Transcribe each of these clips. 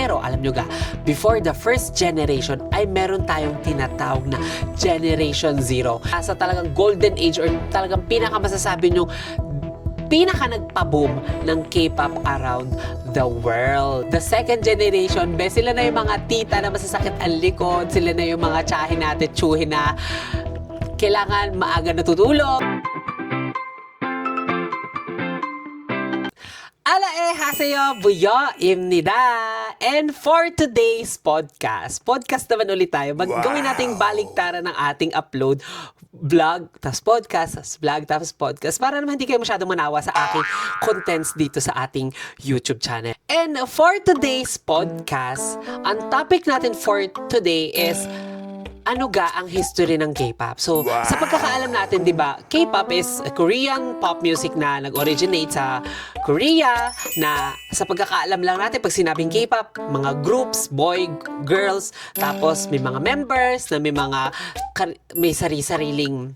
Pero alam nyo ga, before the first generation ay meron tayong tinatawag na Generation Zero. Sa talagang golden age or talagang pinakamasasabi nyo pinaka nagpa-boom ng K-pop around the world. The second generation, sila na yung mga tita na masasakit ang likod, sila na yung mga tsahin natin, tsuhin na kailangan maaga natutulog. Haseyo buyo imnida. And for today's podcast naman ulit tayo. Gawin nating baliktaran ng ating upload, vlog, tapos podcast, tapos vlog, tapos podcast, para naman hindi kayo masyadong manawa sa aking contents dito sa ating YouTube channel. And for today's podcast, ang topic natin for today is ano ga ang history ng K-pop? So, sa pagkakaalam natin, di ba, K-pop is a Korean pop music na nag-originate sa Korea, na sa pagkakaalam lang natin, pag sinabing K-pop, mga groups, boy, girls, tapos may mga members, na may sari-sariling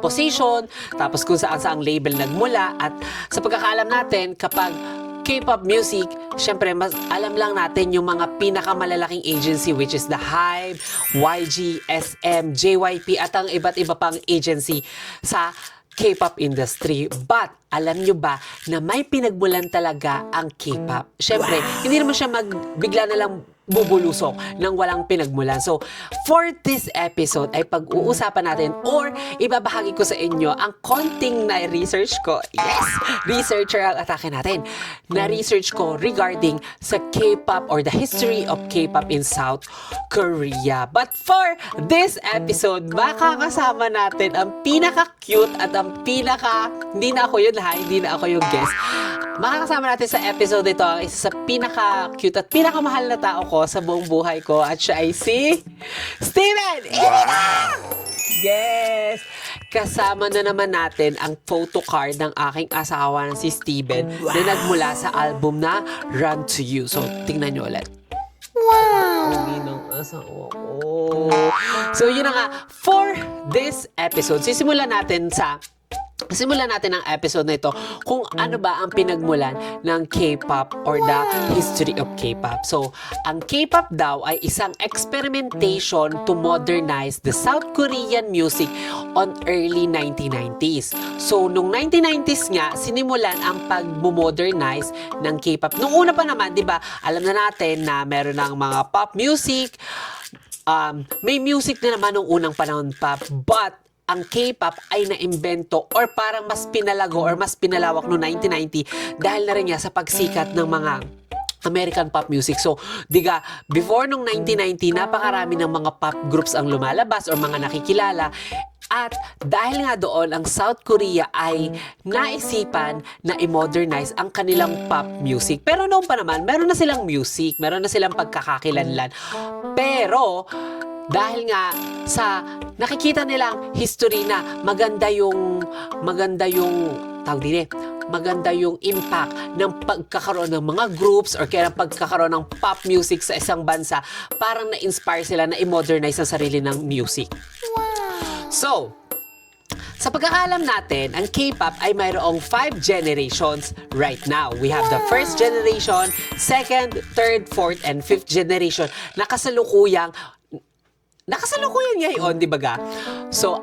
position, tapos kung saan label nagmula, at sa pagkakaalam natin, kapag K-pop music, syempre, alam lang natin yung mga pinakamalalaking agency, which is the HYBE, YG, SM, JYP, at ang iba't iba pang agency sa K-pop industry. But, alam nyo ba na may pinagmulan talaga ang K-pop? Syempre, hindi naman siya bigla na lang bubulusok ng walang pinagmulan. So, for this episode ay pag-uusapan natin or ibabahagi ko sa inyo ang konting na research ko. Yes! Researcher ang atake natin. Na-research ko regarding sa K-pop or the history of K-pop in South Korea. But for this episode, makakasama natin ang pinaka-cute at ang hindi na ako yun ha, hindi na ako yung guest. Makakasama natin sa episode ito ang isa sa pinaka-cute at pinakamahal na tao ko sa buong buhay ko, at siya ay si Steven! Wow! Yes! Kasama na naman natin ang photo card ng aking asawa na si Steven na nagmula sa album na Run to You. So, tingnan nyo ulit. Wow! Hindi ng asawa ko. So, yun na nga. For this episode, simulan natin ang episode na ito kung ano ba ang pinagmulan ng K-pop or the history of K-pop. So, ang K-pop daw ay isang experimentation to modernize the South Korean music on early 1990s. So, nung 1990s nga, sinimulan ang pag-modernize ng K-pop. Nung una pa naman, di ba, alam na natin na meron ng mga pop music, may music na naman nung unang panahon pa, but ang K-pop ay naimbento or parang mas pinalago or mas pinalawak noong 1990 dahil na rin niya sa pagsikat ng mga American pop music. So, diga, before nung 1990, napakarami ng mga pop groups ang lumalabas or mga nakikilala. At dahil nga doon, ang South Korea ay naisipan na i-modernize ang kanilang pop music. Pero noon pa naman, meron na silang music, meron na silang pagkakakilanlan. Pero, dahil nga sa nakikita nilang history na maganda yung impact ng pagkakaroon ng mga groups or kaya pagkakaroon ng pop music sa isang bansa, parang na-inspire sila na i-modernize ang sarili ng music. So, sa pagkakaalam natin, ang K-pop ay mayroong 5 generations right now. We have the first generation, second, third, fourth, and fifth generation na kasalukuyang ngayon, di ba ga? So,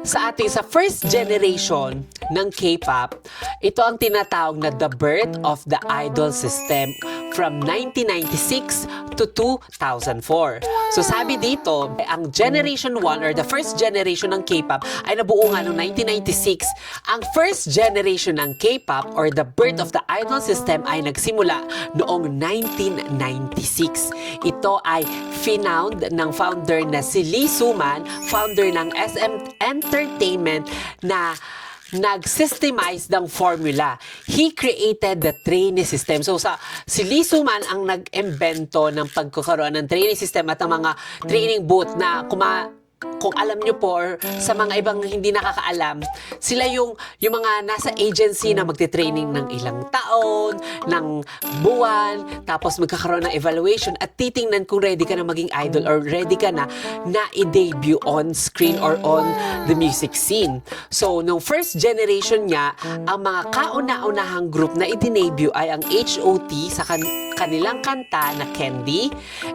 sa first generation ng K-pop, ito ang tinatawag na the birth of the idol system from 1996 to 2004. So, sabi dito, ang generation 1 or the first generation ng K-pop ay nabuo nga noong 1996. Ang first generation ng K-pop or the birth of the idol system ay nagsimula noong 1996. Ito ay finound ng founder na si Lee Soo-man, founder ng SM Entertainment, na nag-systemize ng formula. He created the trainee system. So, si Lee Soo-man ang nag-imbento ng pagkakaroon ng trainee system at ang mga training booth na kung alam nyo po, or sa mga ibang hindi nakakaalam, sila yung mga nasa agency na magte-training ng ilang taon, ng buwan, tapos magkakaroon ng evaluation at titingnan kung ready ka na maging idol or ready ka na i-debut on screen or on the music scene. So, no first generation niya, ang mga kauna-unahang group na i-debut ay ang HOT sa kanilang kanta na Candy,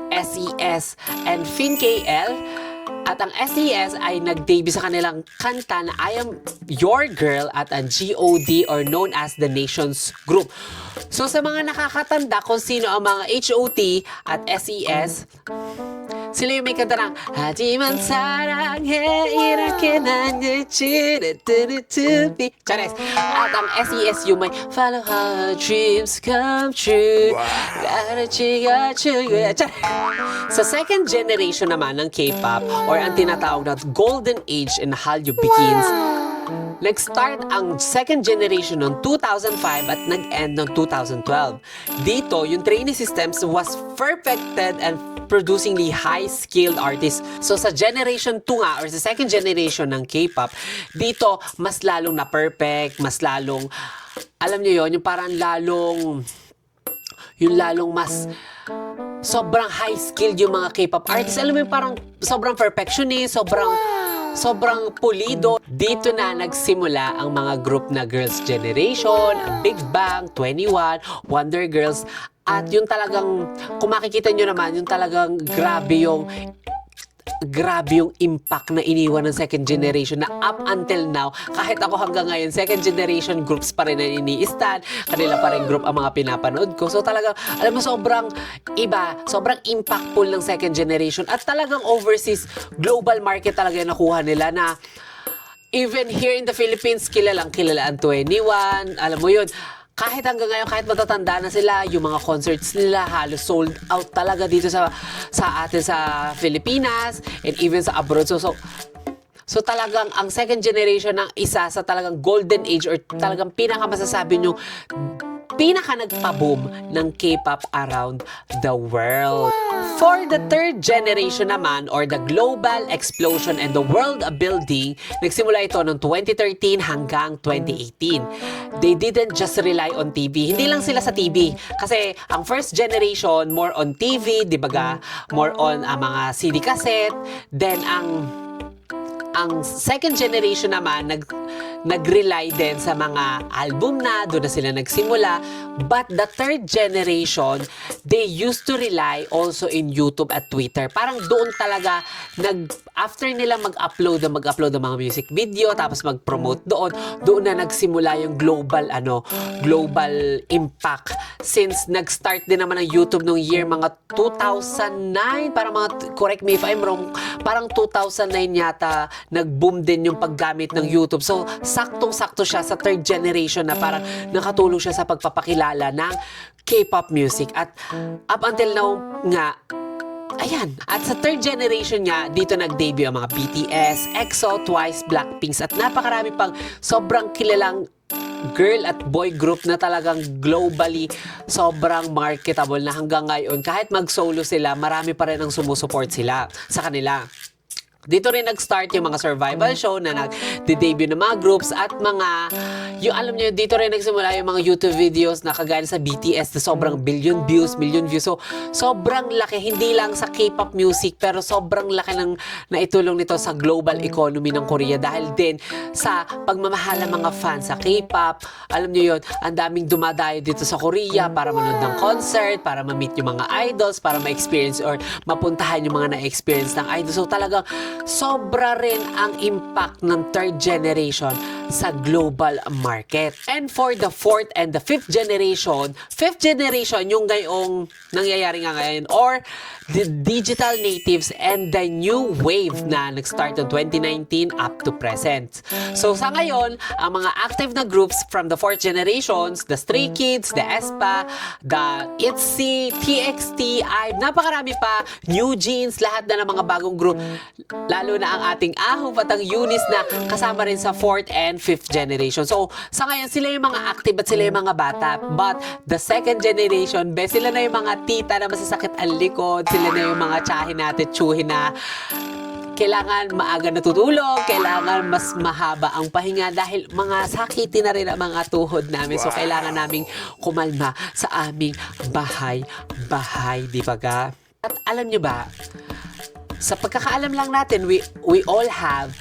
SES, and FinKL. At ang SES ay nag-debut sa kanilang kanta na I Am Your Girl at ang GOD or known as the Nations Group. So sa mga nakakatanda kung sino ang mga HOT at SES, sila yung may kanta ng Hajiman saranghe irake nange chiritutubi. Chares. At ang SES yung may Follow how our dreams come true. Sa second generation naman ng K-pop or ang tinatawag na Golden Age in Hallyu begins, nag-start ang second generation noong 2005 at nag-end noong 2012. Dito, yung training systems was perfected and producing the high-skilled artists. So sa generation 2 nga, or sa second generation ng K-pop, dito, mas lalong na-perfect, mas lalong, alam niyo yon yung parang lalong mas sobrang high-skilled yung mga K-pop artists. Alam mo yung parang sobrang perfectionist, sobrang pulido. Dito na nagsimula ang mga group na Girls' Generation, ang Big Bang, 21, Wonder Girls, at yung talagang, kung makikita nyo naman, yung talagang grabe yung impact na iniwan ng second generation na up until now, kahit ako hanggang ngayon, second generation groups pa rin na ini-stan, kanila pa rin group ang mga pinapanood ko. So talagang, alam mo, sobrang iba, sobrang impactful ng second generation at talagang overseas, global market talaga yung nakuha nila na even here in the Philippines, kilala ang 21, alam mo yun, kahit hanggang ngayon, kahit matatanda na sila, yung mga concerts nila halos sold out talaga dito sa atin sa Pilipinas and even sa abroad. So talagang ang second generation ng isa sa talagang golden age or talagang pinakamasasabi nyo, pinaka nagpa-boom ng K-pop around the world. For the third generation naman, or the global explosion and the world building, nagsimula ito noong 2013 hanggang 2018. They didn't just rely on TV. Hindi lang sila sa TV. Kasi ang first generation, more on TV, di ba? More on mga CD cassette. Then ang second generation naman, nag-rely din sa mga album na, doon na sila nagsimula. But the third generation, they used to rely also in YouTube at Twitter. Parang doon talaga, after nila mag-upload ng mga music video, tapos mag-promote doon na nagsimula yung global impact. Since nag-start din naman ang YouTube nung year mga 2009, parang correct me if I'm wrong, parang 2009 yata, nag-boom din yung paggamit ng YouTube. So, saktong-sakto siya sa third generation na parang nakatulong siya sa pagpapakilala ng K-pop music. At up until now nga, ayan. At sa third generation nga, dito nag-debut ang mga BTS, EXO, Twice, Blackpink, at napakarami pang sobrang kilalang girl at boy group na talagang globally sobrang marketable na hanggang ngayon. Kahit mag-solo sila, marami pa rin ang sumusuport sila sa kanila. Dito rin nag-start yung mga survival show na nag-debut ng mga groups at alam nyo, dito rin nagsimula yung mga YouTube videos na kagaya sa BTS na sobrang million views. So, sobrang laki, hindi lang sa K-pop music, pero sobrang laki ng naitulong nito sa global economy ng Korea dahil din sa pagmamahal ng mga fans sa K-pop. Alam nyo yun, ang daming dumadayo dito sa Korea para manood ng concert, para ma-meet yung mga idols, para ma-experience or mapuntahan yung mga na-experience ng idols. So, talagang sobra rin ang impact ng third generation sa global market. And for the fourth and the fifth generation yung ngayong nangyayari nga ngayon, or the digital natives and the new wave na nag-start in 2019 up to present. So sa ngayon, ang mga active na groups from the fourth generations, the Stray Kids, the aespa, the ITZY, TXT, IVE, napakarami pa, New Jeans, lahat na ng mga bagong group, lalo na ang ating AHOV at ang UNIS na kasama rin sa 4th and 5th generation. So, sa ngayon, sila yung mga active at sila yung mga bata. But, the second generation, sila na yung mga tita na masasakit ang likod, sila na yung mga tsahin natin, tsuhin na kailangan maaga natutulog, kailangan mas mahaba ang pahinga dahil mga sakiti na rin ang mga tuhod namin. So, kailangan naming kumalma sa aming bahay, di ba ga? At alam nyo ba, sa pagkakaalam lang natin, we all have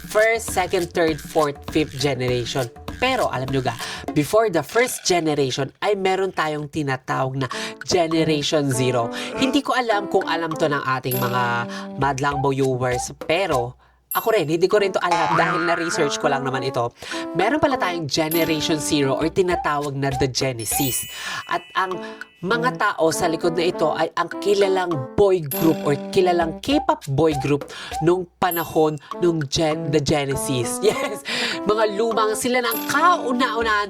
first, second, third, fourth, fifth generation. Pero alam nyo ga, before the first generation ay meron tayong tinatawag na Generation Zero. Hindi ko alam kung alam to ng ating mga madlang viewers, pero ako rin, hindi ko rin to alam dahil na-research ko lang naman ito. Meron pala tayong Generation Zero or tinatawag na The Genesis. At ang mga tao sa likod na ito ay ang kilalang boy group or kilalang K-pop boy group nung panahon nung The Genesis. Yes, mga lumang sila ng kauna-unahan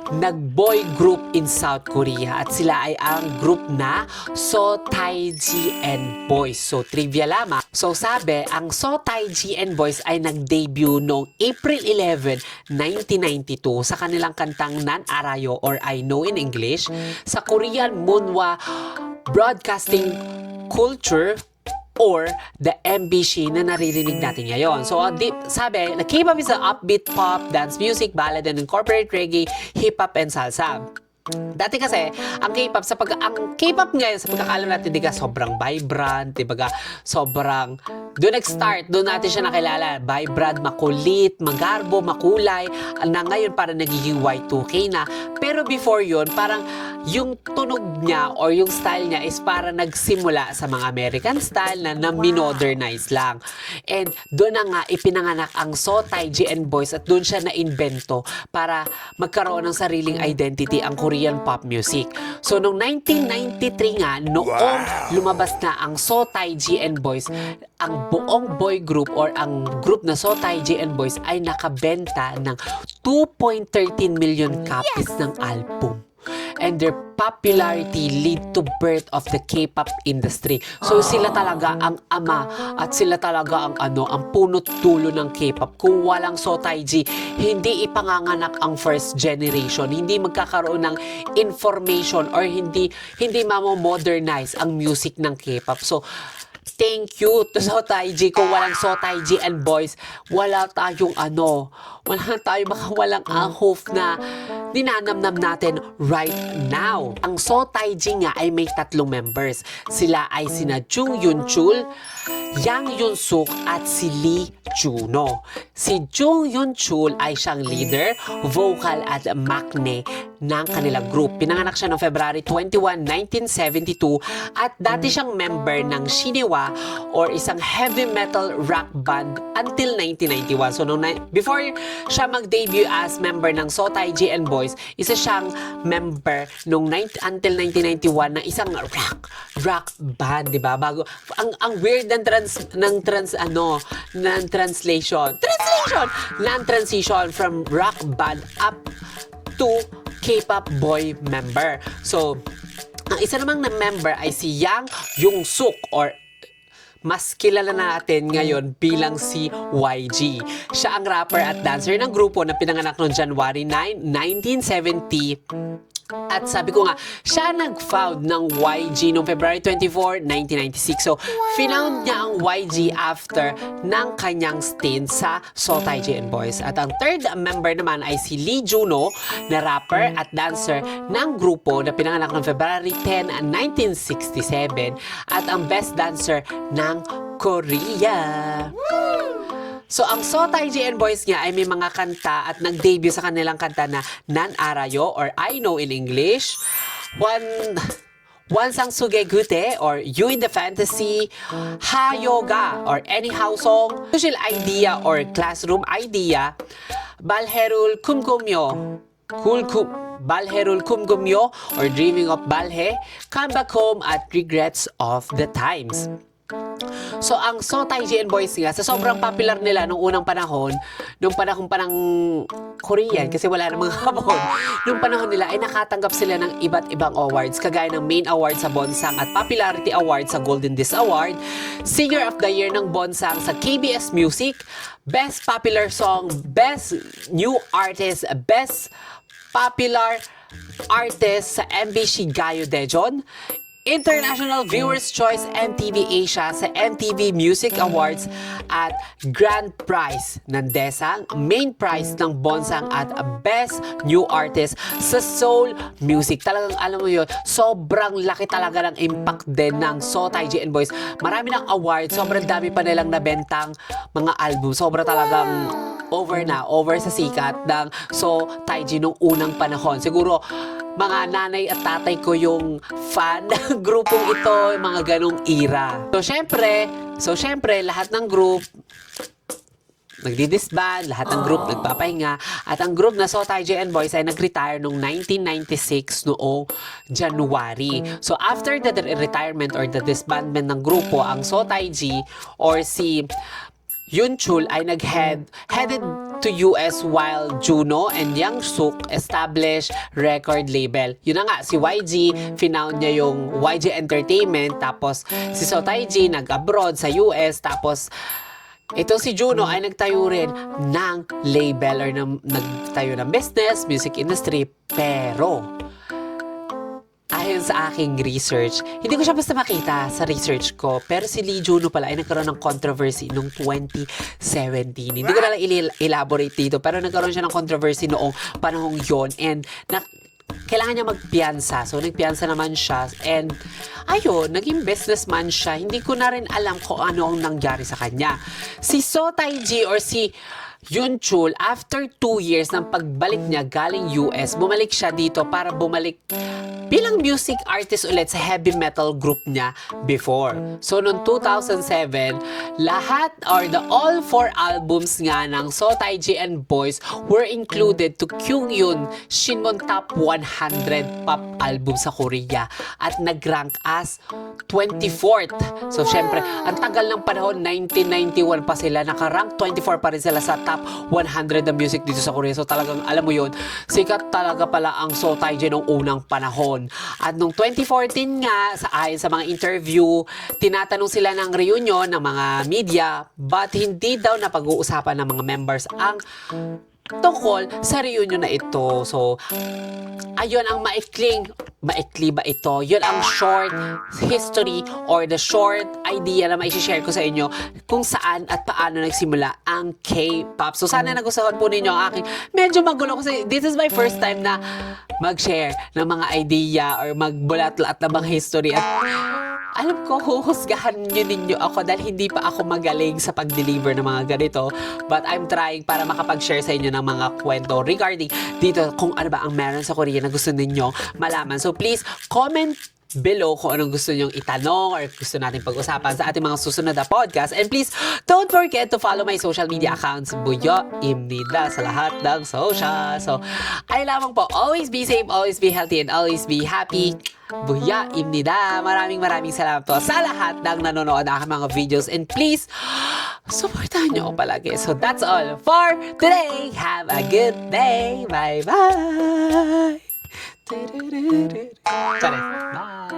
nag-boy group in South Korea at sila ay ang group na So Taiji and Boys. So trivia lamang. So sabi, ang So Taiji and Boys ay nag-debut noong April 11, 1992 sa kanilang kantang Nan Arayo or I Know in English sa Korean Munhwa Broadcasting Culture or the MBC na naririnig natin ngayon. So, sabi, na K-pop is an upbeat pop, dance music, ballad, and incorporate reggae, hip-hop, and salsa. Dati kasi, ang K-pop ngayon, sa pagkakaalam natin, di ka sobrang vibrant, di ba sobrang, doon nag-start, doon natin siya nakilala, vibrant, makulit, magarbo, makulay, na ngayon parang nagiging Y2K na. Pero before yun, parang yung tunog niya or yung style niya is parang nagsimula sa mga American style na minodernize lang. And doon na nga ipinanganak ang So Taiji and Boys at doon siya na-invento para magkaroon ng sariling identity ang Korean pop music. So noong 1993 nga, noong lumabas na ang So Taiji and Boys, ang buong boy group or ang group na So Taiji and Boys ay nakabenta ng 2.13 million copies ng album. And their popularity lead to birth of the K-pop industry. So sila talaga ang ama at sila talaga ang punot dulo ng K-pop. Kung walang So Taiji, hindi ipanganganak ang first generation. Hindi magkakaroon ng information or hindi mamo-modernize ang music ng K-pop. So thank you to So Taiji. Kung walang So Taiji and Boys, wala tayong walang ahov na dinanamnam natin right now. Ang So Taiji nga ay may 3 members. Sila ay sina Jung Yun-chul, Yang Yun-suk at si Lee Juno. Si Jung Yun-chul ay siyang leader, vocal at maknae ng kanilang group. Pinanganak siya noong February 21, 1972 at dati siyang member ng Shinhwa or isang heavy metal rock band until 1991. So before siya mag-debut as member ng So Taiji and Boys, isa siyang member until 1991 ng isang rock band, di ba? Bago ang weird ng transition from rock band up to K-pop boy member. So, ang isa namang na member ay si Yang Yong-suk or mas kilala natin ngayon bilang si YG. Siya ang rapper at dancer ng grupo na pinanganak noong January 9, 1970. At sabi ko nga, siya nag-found ng YG noong February 24, 1996. So, finound niya ang YG after ng kanyang stint sa So Taiji and Boys. At ang third member naman ay si Lee Juno, na rapper at dancer ng grupo na pinanganak noong February 10, 1967. At ang best dancer ng Korea. So, ang So Taiji and Boys nga ay may mga kanta at nag-debut sa kanilang kanta na Nan Arayo or I Know in English, Wansang Suge Gute or You in the Fantasy, Ha Yoga or Anyhow Song, Social Idea or Classroom Idea, Balherul Kumgumyo, Balherul Kumgumyo or Dreaming of Balhe, Come Back Home at Regrets of the Times. So, ang So Taiji and Boys nga, sa sobrang popular nila nung unang panahon, nung panahon pa ng Korean, kasi wala namang Hapon, nung panahon nila ay nakatanggap sila ng iba't ibang awards, kagaya ng Main Award sa Bonsang at Popularity Award sa Golden Disc Award, Singer of the Year ng Bonsang sa KBS Music, Best Popular Song, Best New Artist, Best Popular Artist sa MBC Gayo Daejeon, International Viewers' Choice MTV Asia sa MTV Music Awards at Grand Prize ng Desang, Main Prize ng Bonsang at Best New Artist sa Soul Music. Talagang alam mo yun, sobrang laki talaga ng impact din ng So Taiji and Boys. Marami ng awards, sobrang dami pa nilang nabentang mga album. Sobra talagang over sa sikat ng So Taiji nung unang panahon. Siguro mga nanay at tatay ko yung fan ng grupong ito, yung mga ganong era. So syempre, lahat ng group nagdi-disband, lahat ng group nagpapahinga, at ang group na So Taiji and Boys ay nag-retire noong 1996 noong January. So after the retirement or the disbandment ng grupo, ang So Taiji or si Yunchul ay headed to US while Juno and Yang Suk established record label. Yun na nga, si YG, finound niya yung YG Entertainment, tapos si So Taiji nag-abroad sa US, tapos ito si Juno ay nagtayo rin ng label or nagtayo ng business, music industry, pero ayon sa aking research, hindi ko siya basta makita sa research ko, pero si Lee Juno pala ay nagkaroon ng controversy noong 2017. Hindi ko na lang elaborate dito, pero nagkaroon siya ng controversy noong panahong yon, and kailangan niya magpiyansa. So, nagpiyansa naman siya. And, ayun, naging businessman siya. Hindi ko na rin alam kung ano ang nangyari sa kanya. Si So Taiji or si Yunchul, after 2 years ng pagbalik niya galing US, bumalik siya dito para bumalik bilang music artist ulit sa heavy metal group niya before. So, noong 2007, lahat or the all 4 albums nga ng So Taiji and Boys were included to Kyungyun Shinmon Top 100 pop album sa Korea at nag-rank as 24th. So, syempre, ang tagal ng panahon, 1991 pa sila, naka-rank 24 pa rin sila sa top 100 na music dito sa Korea. So, talagang, alam mo yun, sikat talaga pala ang So Taiji noong unang panahon. At noong 2014 nga, ayon sa mga interview, tinatanong sila ng reunion ng mga media, but hindi daw napag-uusapan ng mga members ang tungkol sa reunion na ito. So, ayun ang maikli ba ito? Yun ang short history or the short idea na maishishare ko sa inyo kung saan at paano nagsimula ang K-pop. So, sana nagustuhan po ninyo ang aking medyo magulo kasi this is my first time na mag-share ng mga idea or magbulat-lat ng mga history, at alam ko, huhusgahan nyo ninyo ako dahil hindi pa ako magaling sa pag-deliver ng mga ganito. But I'm trying para makapag-share sa inyo ng mga kwento regarding dito kung ano ba ang meron sa Korea na gusto ninyo malaman. So please, comment below kung anong gusto nyong itanong or gusto nating pag-usapan sa ating mga susunod na podcast. And please, don't forget to follow my social media accounts, Buyo Imnida, sa lahat ng social. So, ay lamang po, always be safe, always be healthy, and always be happy. Buya Imnida. Maraming salamat po sa lahat ng nanonood ng aking mga videos. And please, supportahan nyo ako palagi. So, that's all for today. Have a good day. Bye-bye. Bye.